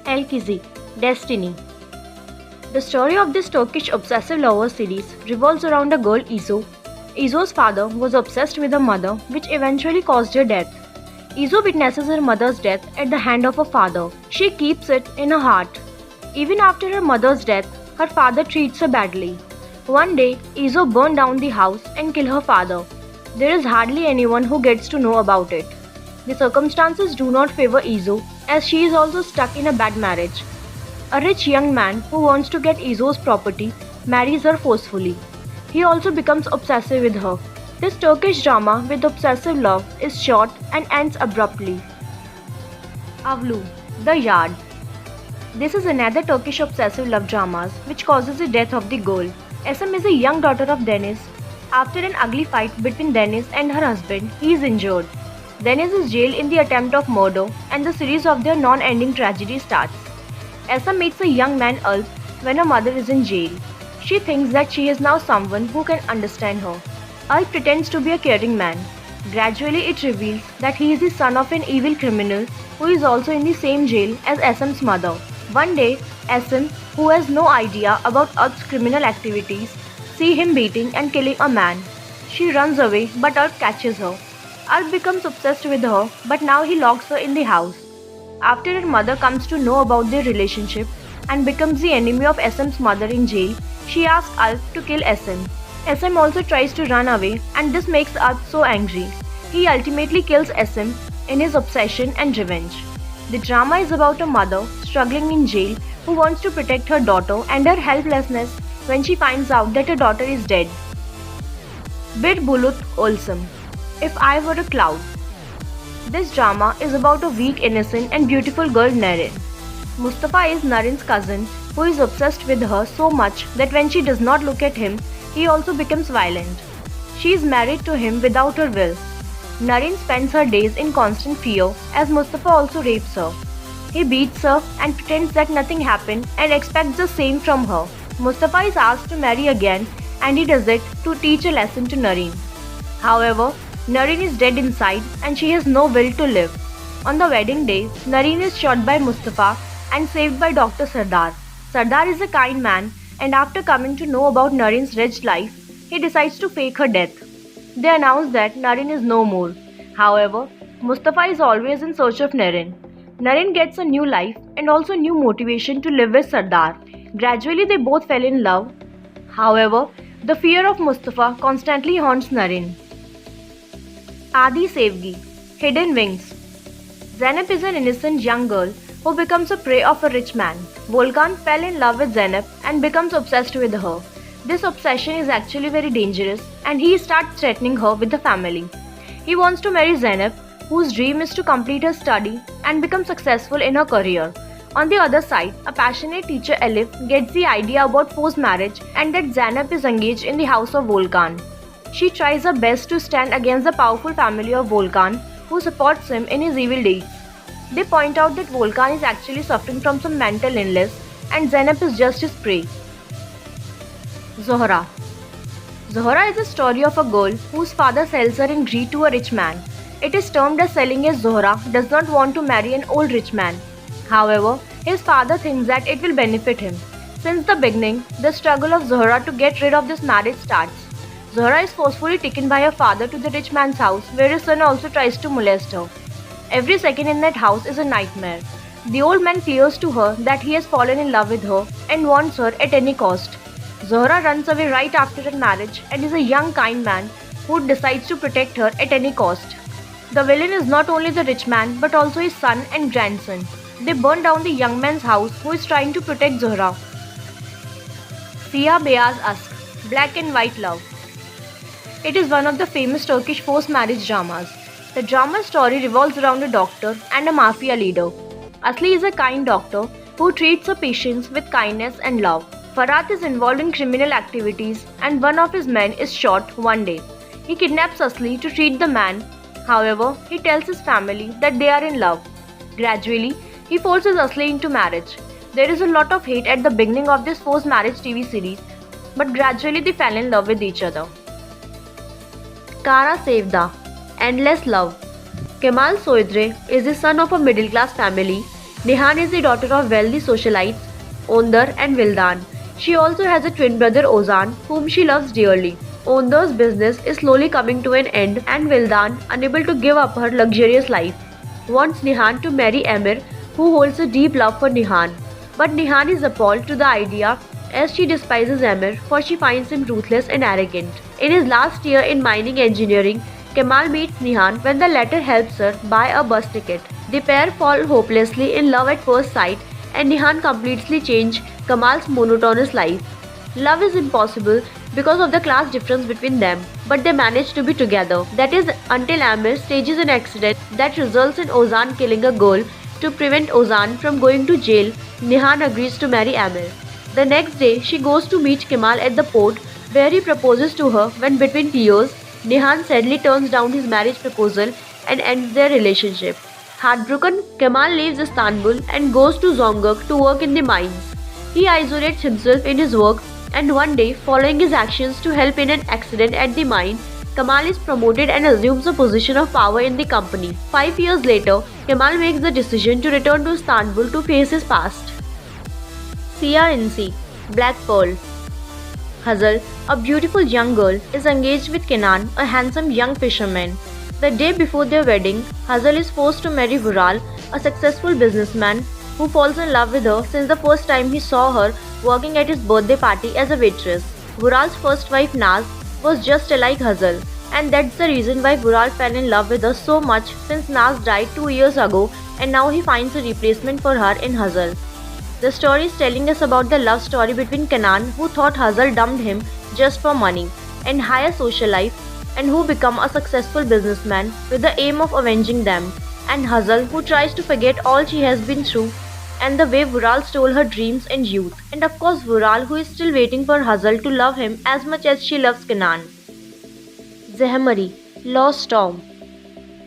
Elkizi, Destiny. The story of this Turkish obsessive lover series revolves around a girl Izo. Izo's father was obsessed with her mother, which eventually caused her death. Izo witnesses her mother's death at the hand of her father. She keeps it in her heart. Even after her mother's death, her father treats her badly. One day, Izo burned down the house and killed her father. There is hardly anyone who gets to know about it. The circumstances do not favor Izo, as she is also stuck in a bad marriage. A rich young man who wants to get Izo's property marries her forcefully. He also becomes obsessive with her. This Turkish drama with obsessive love is short and ends abruptly. Avlu The Yard. This is another Turkish obsessive love drama which causes the death of the girl. SM is a young daughter of Deniz. After an ugly fight between Deniz and her husband, he is injured. Deniz is jailed in the attempt of murder and the series of their non-ending tragedy starts. SM meets a young man Alp when her mother is in jail. She thinks that she is now someone who can understand her. Alp pretends to be a caring man. Gradually it reveals that he is the son of an evil criminal who is also in the same jail as SM's mother. One day, SM, who has no idea about Alp's criminal activities, see him beating and killing a man. She runs away but Alp catches her. Alp becomes obsessed with her but now he locks her in the house. After her mother comes to know about their relationship and becomes the enemy of SM's mother in jail, she asks Alp to kill SM. SM also tries to run away and this makes Alp so angry. He ultimately kills SM in his obsession and revenge. The drama is about a mother struggling in jail who wants to protect her daughter and her helplessness when she finds out that her daughter is dead. Bir Bulut Olsam. If I Were a Cloud. This drama is about a weak, innocent and beautiful girl Narin. Mustafa is Narin's cousin who is obsessed with her so much that when she does not look at him, he also becomes violent. She is married to him without her will. Narin spends her days in constant fear as Mustafa also rapes her. He beats her and pretends that nothing happened and expects the same from her. Mustafa is asked to marry again and he does it to teach a lesson to Narin. However, Narin is dead inside and she has no will to live. On the wedding day, Narin is shot by Mustafa and saved by Dr. Sardar. Sardar is a kind man and after coming to know about Narin's wretched life, he decides to fake her death. They announce that Narin is no more. However, Mustafa is always in search of Narin. Narin gets a new life and also new motivation to live with Sardar. Gradually they both fell in love. However, the fear of Mustafa constantly haunts Narin. Adi Sevgi, Hidden Wings. Zeynep is an innocent young girl who becomes a prey of a rich man. Volkan fell in love with Zeynep and becomes obsessed with her. This obsession is actually very dangerous and he starts threatening her with the family. He wants to marry Zeynep, whose dream is to complete her study and become successful in her career. On the other side, a passionate teacher Elif gets the idea about forced marriage and that Zeynep is engaged in the house of Volkan. She tries her best to stand against the powerful family of Volkan, who supports him in his evil deeds. They point out that Volkan is actually suffering from some mental illness and Zeynep is just his prey. Zohra. Zohra is a story of a girl whose father sells her in greed to a rich man. It is termed as selling as Zohra does not want to marry an old rich man. However, his father thinks that it will benefit him. Since the beginning, the struggle of Zohra to get rid of this marriage starts. Zohra is forcefully taken by her father to the rich man's house where his son also tries to molest her. Every second in that house is a nightmare. The old man clears to her that he has fallen in love with her and wants her at any cost. Zohra runs away right after her marriage and is a young kind man who decides to protect her at any cost. The villain is not only the rich man but also his son and grandson. They burn down the young man's house who is trying to protect Zohra. Siyah Beyaz Aşk, Black and White Love. It is one of the famous Turkish forced marriage dramas. The drama's story revolves around a doctor and a mafia leader. Asli is a kind doctor who treats her patients with kindness and love. Farhat is involved in criminal activities and one of his men is shot one day. He kidnaps Asli to treat the man. However, he tells his family that they are in love. Gradually, he forces Asli into marriage. There is a lot of hate at the beginning of this forced marriage TV series, but gradually they fell in love with each other. Kara Sevda, Endless Love. Kemal Soydre is the son of a middle-class family Nihan is the daughter of wealthy socialites Onder and Vildan. She also has a twin brother Ozan, whom she loves dearly. Onder's business is slowly coming to an end, and Vildan, unable to give up her luxurious life, wants Nihan to marry Emir, who holds a deep love for Nihan. But Nihan is appalled to the idea as she despises Emir, for she finds him ruthless and arrogant. In his last year in mining engineering, Kemal meets Nihan when the latter helps her buy a bus ticket. The pair fall hopelessly in love at first sight, and Nihan completely changes Kemal's monotonous life. Love is impossible because of the class difference between them, but they manage to be together. That is until Amir stages an accident that results in Ozan killing a girl. To prevent Ozan from going to jail, Nihan agrees to marry Amir. The next day, she goes to meet Kemal at the port, where he proposes to her when between tears, Nihan sadly turns down his marriage proposal and ends their relationship. Heartbroken, Kemal leaves Istanbul and goes to Zonguldak to work in the mines. He isolates himself in his work, and one day, following his actions to help in an accident at the mine, Kemal is promoted and assumes a position of power in the company. 5 years later, Kemal makes the decision to return to Istanbul to face his past. CRNC Black Pearl. Hazal, a beautiful young girl, is engaged with Kenan, a handsome young fisherman. The day before their wedding, Hazal is forced to marry Vural, a successful businessman who falls in love with her since the first time he saw her working at his birthday party as a waitress. Vural's first wife Naz was just like Hazal, and that's the reason why Vural fell in love with her so much, since Naz died 2 years ago and now he finds a replacement for her in Hazal. The story is telling us about the love story between Kenan, who thought Hazal dumped him just for money and higher social life, and who become a successful businessman with the aim of avenging them, and Hazal, who tries to forget all she has been through and the way Vural stole her dreams and youth, and of course Vural, who is still waiting for Hazal to love him as much as she loves Kenan. Zehmeri, Lost Storm.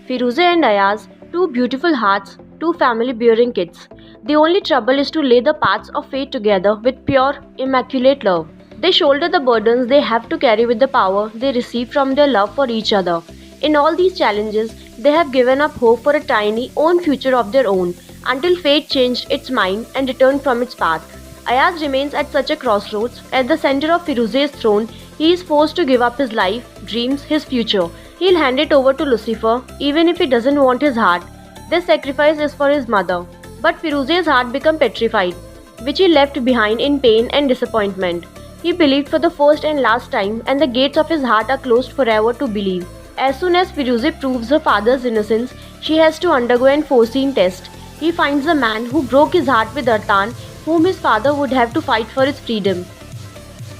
Firuze and Ayaz, two beautiful hearts, two family-bearing kids. The only trouble is to lay the paths of fate together with pure, immaculate love. They shoulder the burdens they have to carry with the power they receive from their love for each other. In all these challenges, they have given up hope for a tiny own future of their own, until fate changed its mind and returned from its path. Ayaz remains at such a crossroads. At the center of Firuze's throne, he is forced to give up his life, dreams, his future. He'll hand it over to Lucifer, even if he doesn't want his heart. This sacrifice is for his mother. But Firuze's heart becomes petrified, which he left behind in pain and disappointment. He believed for the first and last time, and the gates of his heart are closed forever to believe. As soon as Firuze proves her father's innocence, she has to undergo an unforeseen test. He finds the man who broke his heart with Artan, whom his father would have to fight for his freedom.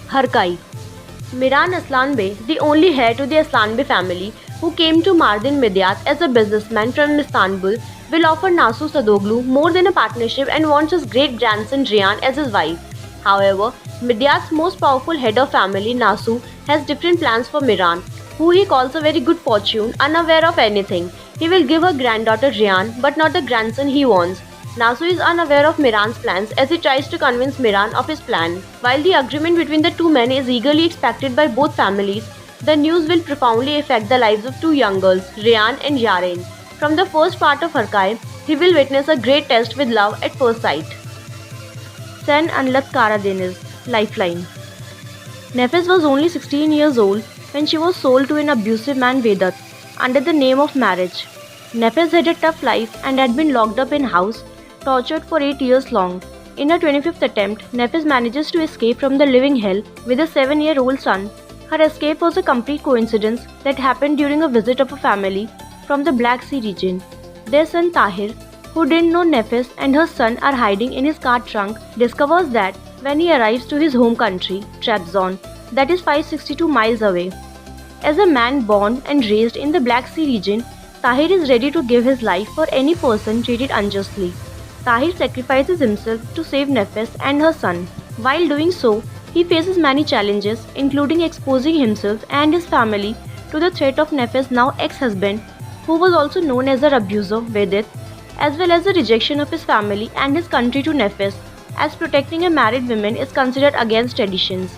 Harkai Miran Aslanbey, the only heir to the Aslanbey family, who came to Mardin Midyat as a businessman from Istanbul, will offer Nasu Sadoglu more than a partnership and wants his great-grandson Riyan as his wife. However, Midyat's most powerful head of family, Nasu, has different plans for Miran, who he calls a very good fortune, unaware of anything. He will give her granddaughter Riyan, but not the grandson he wants. Nasu is unaware of Miran's plans as he tries to convince Miran of his plan. While the agreement between the two men is eagerly expected by both families, the news will profoundly affect the lives of two young girls, Riyan and Yaren. From the first part of Harkai, he will witness a great test with love at first sight. Sen Anlat Karadeniz, Lifeline. Nefes was only 16 years old when she was sold to an abusive man Vedat under the name of marriage. Nefes had a tough life and had been locked up in house, tortured for 8 years long. In her 25th attempt, Nefes manages to escape from the living hell with a 7-year-old son. Her escape was a complete coincidence that happened during a visit of a family from the Black Sea region. Their son Tahir, who didn't know Nefes and her son are hiding in his car trunk, discovers that when he arrives to his home country, Trabzon, that is 562 miles away. As a man born and raised in the Black Sea region, Tahir is ready to give his life for any person treated unjustly. Tahir sacrifices himself to save Nefes and her son. While doing so, he faces many challenges, including exposing himself and his family to the threat of Nefes' now ex-husband, who was also known as her abuser, Vedit, as well as the rejection of his family and his country to Nefes, as protecting a married woman is considered against traditions.